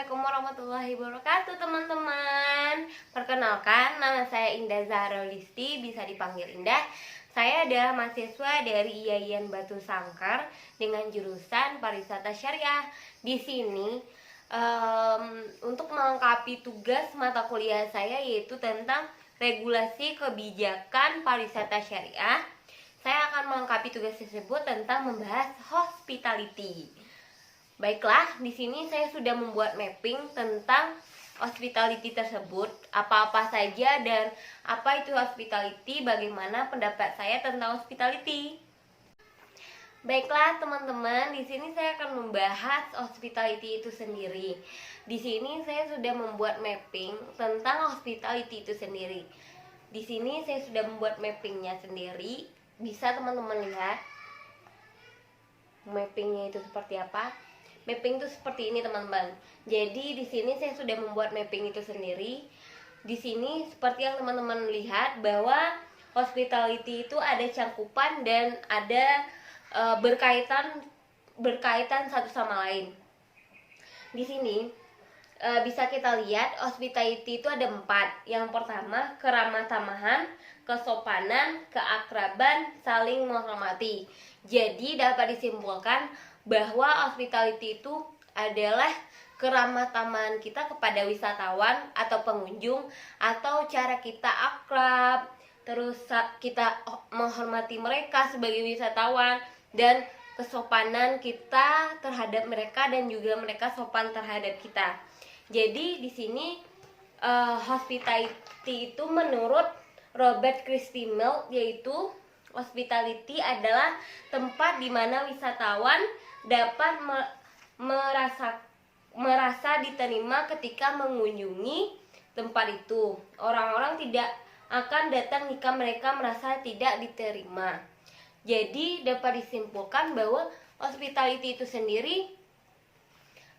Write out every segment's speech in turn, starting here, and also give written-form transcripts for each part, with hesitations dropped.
Assalamualaikum warahmatullahi wabarakatuh teman-teman. Perkenalkan, nama saya Indah Zahra Listi, bisa dipanggil Indah. Saya adalah mahasiswa dari Yayan Batu Sangkar dengan jurusan Pariwisata Syariah. Di sini untuk melengkapi tugas mata kuliah saya yaitu tentang regulasi kebijakan pariwisata syariah. Saya akan melengkapi tugas tersebut tentang membahas hospitality. Baiklah, di sini saya sudah membuat mapping tentang hospitality tersebut, apa-apa saja dan apa itu hospitality, bagaimana pendapat saya tentang hospitality. Baiklah teman-teman, di sini saya akan membahas hospitality itu sendiri. Di sini saya sudah membuat mapping tentang hospitality itu sendiri. Di sini saya sudah membuat mappingnya sendiri. Bisa teman-teman lihat mappingnya itu seperti apa. Mapping itu seperti ini teman-teman. Jadi di sini saya sudah membuat mapping itu sendiri. Di sini seperti yang teman-teman lihat bahwa hospitality itu ada cangkupan dan ada berkaitan satu sama lain. Di sini bisa kita lihat hospitality itu ada 4. Yang pertama, keramah tamahan, kesopanan, keakraban, saling menghormati. Jadi dapat disimpulkan bahwa hospitality itu adalah keramah tamahan kita kepada wisatawan atau pengunjung, atau cara kita akrab, terus kita menghormati mereka sebagai wisatawan, dan kesopanan kita terhadap mereka dan juga mereka sopan terhadap kita. Jadi di sini hospitality itu menurut Robert Christgau yaitu hospitality adalah tempat di mana wisatawan dapat merasa diterima ketika mengunjungi tempat itu. Orang-orang tidak akan datang jika mereka merasa tidak diterima. Jadi dapat disimpulkan bahwa hospitality itu sendiri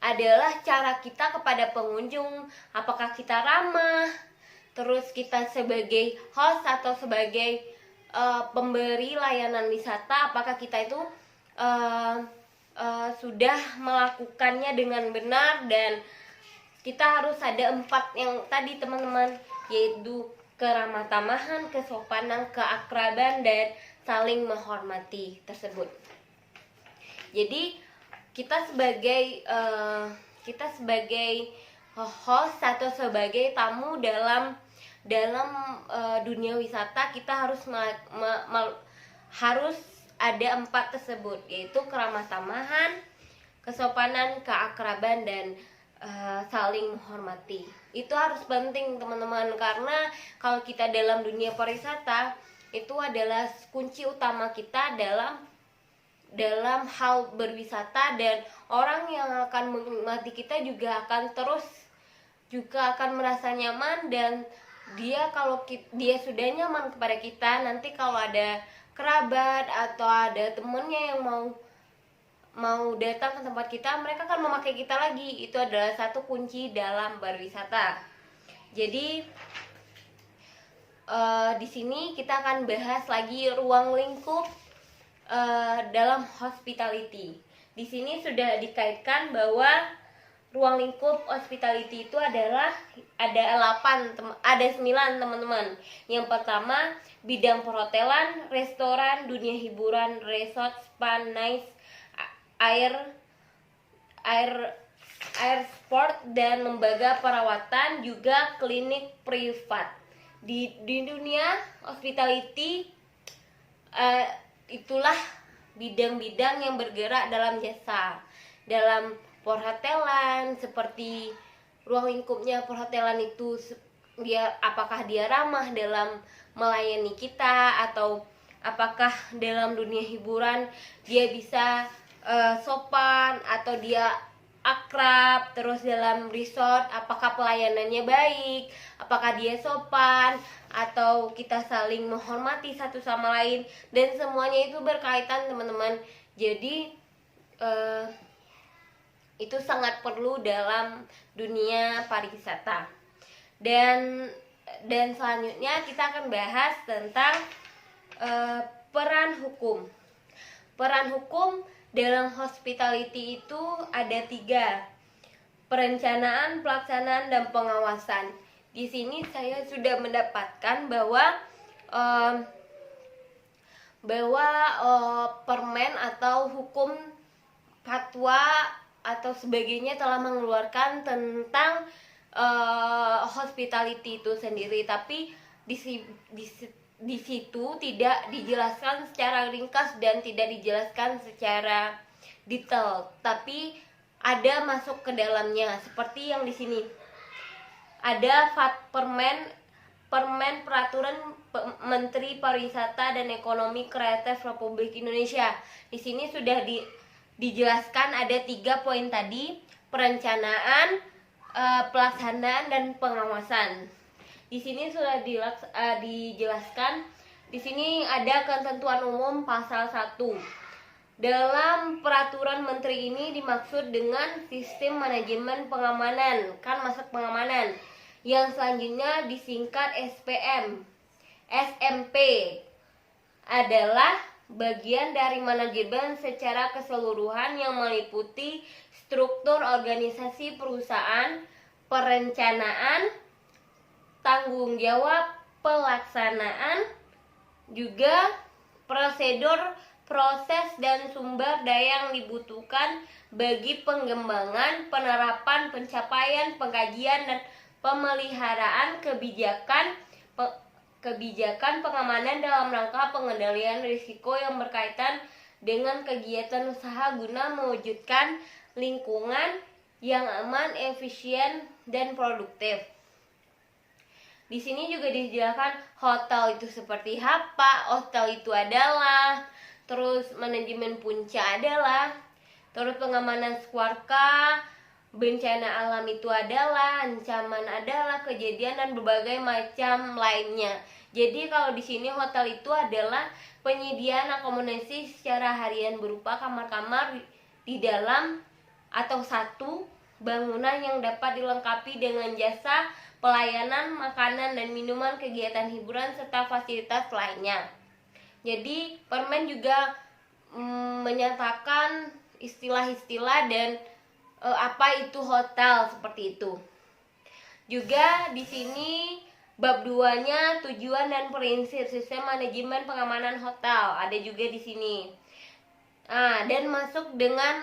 adalah cara kita kepada pengunjung, apakah kita ramah, terus kita sebagai host atau sebagai pemberi layanan wisata, apakah kita itu sudah melakukannya dengan benar. Dan kita harus ada 4 yang tadi teman-teman, yaitu keramah tamahan, kesopanan, keakraban, dan saling menghormati tersebut. Jadi kita sebagai host atau sebagai tamu dalam dunia wisata, kita harus ada 4 tersebut, yaitu keramah tamahan, kesopanan, keakraban, dan saling menghormati. Itu harus penting teman-teman, karena kalau kita dalam dunia pariwisata, itu adalah kunci utama kita dalam hal berwisata, dan orang yang akan menikmati kita juga akan merasa nyaman. Dan kalau dia sudah nyaman kepada kita, nanti kalau ada kerabat atau ada temennya yang mau datang ke tempat kita, mereka akan memakai kita lagi. Itu adalah satu kunci dalam berwisata. Jadi di sini kita akan bahas lagi ruang lingkup dalam hospitality. Di sini sudah dikaitkan bahwa ruang lingkup hospitality itu ada 9 teman-teman. Yang pertama, bidang perhotelan, restoran, dunia hiburan, resort, spa, nice, air sport, dan lembaga perawatan, juga klinik privat. Di dunia hospitality itulah bidang-bidang yang bergerak dalam jasa. Dalam perhotelan, seperti ruang lingkupnya perhotelan itu, apakah dia ramah dalam melayani kita, atau apakah dalam dunia hiburan dia bisa sopan atau dia akrab. Terus dalam resort, apakah pelayanannya baik, apakah dia sopan, atau kita saling menghormati satu sama lain. Dan semuanya itu berkaitan teman-teman. Jadi itu sangat perlu dalam dunia pariwisata. Dan selanjutnya kita akan bahas tentang peran hukum. Peran hukum dalam hospitality itu ada 3. perencanaan, pelaksanaan, dan pengawasan. Di sini saya sudah mendapatkan bahwa permen atau hukum fatwa atau sebagainya telah mengeluarkan tentang hospitality itu sendiri, tapi di situ tidak dijelaskan secara ringkas dan tidak dijelaskan secara detail, tapi ada masuk ke dalamnya seperti yang di sini. Ada permen peraturan Menteri Pariwisata dan Ekonomi Kreatif Republik Indonesia. Di sini sudah dijelaskan ada 3 poin tadi: perencanaan, pelaksanaan, dan pengawasan. Di sini sudah dijelaskan. Di sini ada ketentuan umum pasal 1. Dalam peraturan menteri ini dimaksud dengan sistem manajemen pengamanan, kan masuk pengamanan, yang selanjutnya disingkat SPM. SMP adalah bagian dari manajemen secara keseluruhan yang meliputi struktur organisasi perusahaan, perencanaan, tanggung jawab, pelaksanaan, juga prosedur, proses, dan sumber daya yang dibutuhkan bagi pengembangan, penerapan, pencapaian, pengkajian, dan pemeliharaan kebijakan pengamanan dalam rangka pengendalian risiko yang berkaitan dengan kegiatan usaha guna mewujudkan lingkungan yang aman, efisien, dan produktif. Di sini juga dijelaskan hotel itu seperti apa, hotel itu adalah, terus manajemen puncak adalah, terus pengamanan swarga, bencana alam itu adalah, ancaman adalah, kejadian, dan berbagai macam lainnya. Jadi kalau di sini hotel itu adalah penyediaan akomodasi secara harian berupa kamar-kamar di dalam atau satu bangunan yang dapat dilengkapi dengan jasa pelayanan, makanan, dan minuman, kegiatan hiburan, serta fasilitas lainnya. Jadi permen juga menyatakan istilah-istilah dan apa itu hotel seperti itu. Juga di sini bab 2-nya tujuan dan prinsip sistem manajemen pengamanan hotel ada juga di sini. Dan masuk dengan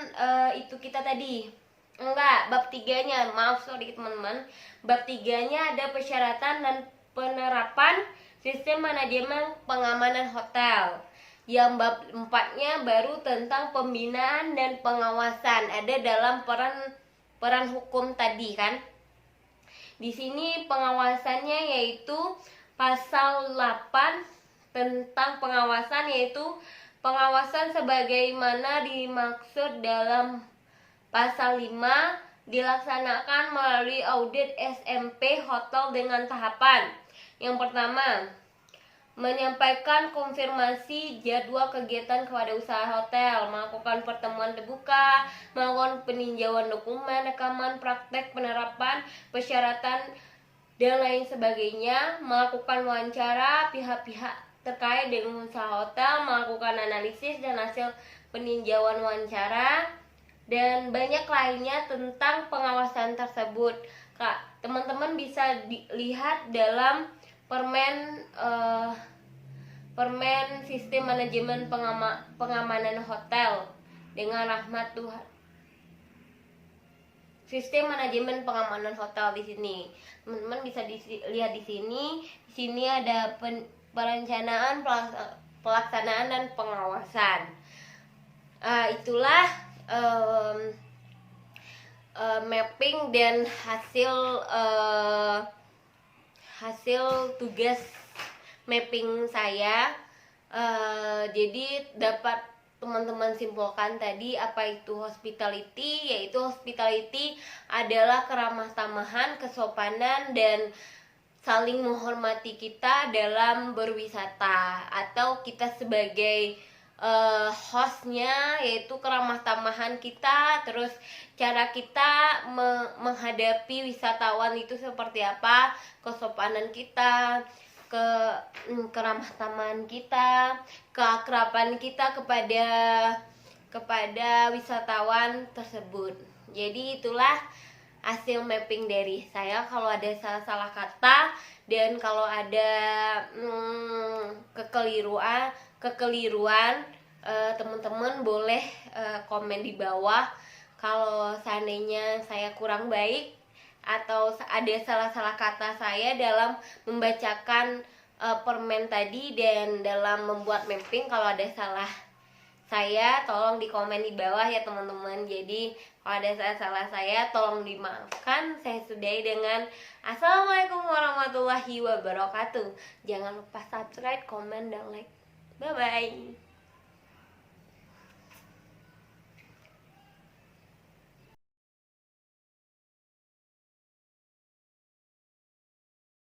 itu kita tadi. Enggak, bab 3-nya, maaf sorry teman-teman. Bab 3-nya ada persyaratan dan penerapan sistem manajemen pengamanan hotel. Yang bab 4-nya baru tentang pembinaan dan pengawasan, ada dalam peran hukum tadi kan. Di sini pengawasannya yaitu pasal 8 tentang pengawasan, yaitu pengawasan sebagaimana dimaksud dalam pasal 5 dilaksanakan melalui audit SMP hotel dengan tahapan. Yang pertama, menyampaikan konfirmasi jadwal kegiatan kepada usaha hotel, melakukan pertemuan terbuka, melakukan peninjauan dokumen, rekaman, praktek, penerapan, persyaratan, dan lain sebagainya, melakukan wawancara pihak-pihak terkait dengan usaha hotel, melakukan analisis dan hasil peninjauan wawancara, dan banyak lainnya tentang pengawasan tersebut. Kak, teman-teman bisa lihat dalam permen sistem manajemen pengamanan hotel dengan rahmat Tuhan. Sistem manajemen pengamanan hotel di sini. Teman-teman bisa lihat di sini. Di sini ada perencanaan, pelaksanaan, dan pengawasan. Itulah mapping dan hasil tugas mapping saya. Jadi dapat teman-teman simpulkan tadi apa itu hospitality, yaitu hospitality adalah keramah tamahan, kesopanan, dan saling menghormati kita dalam berwisata, atau kita sebagai hostnya, yaitu keramah tamahan kita, terus cara kita menghadapi wisatawan itu seperti apa, kesopanan kita, keramah tamahan kita, keakraban kita kepada wisatawan tersebut. Jadi itulah hasil mapping dari saya. Kalau ada salah-salah kata dan kalau ada kekeliruan, teman-teman boleh komen di bawah. Kalau seandainya saya kurang baik atau ada salah-salah kata saya dalam membacakan permen tadi dan dalam membuat mapping, kalau ada salah saya tolong di komen di bawah ya teman-teman. Jadi kalau ada salah saya tolong dimaafkan. Saya sudahi dengan assalamualaikum warahmatullahi wabarakatuh. Jangan lupa subscribe, komen, dan like. Bye bye.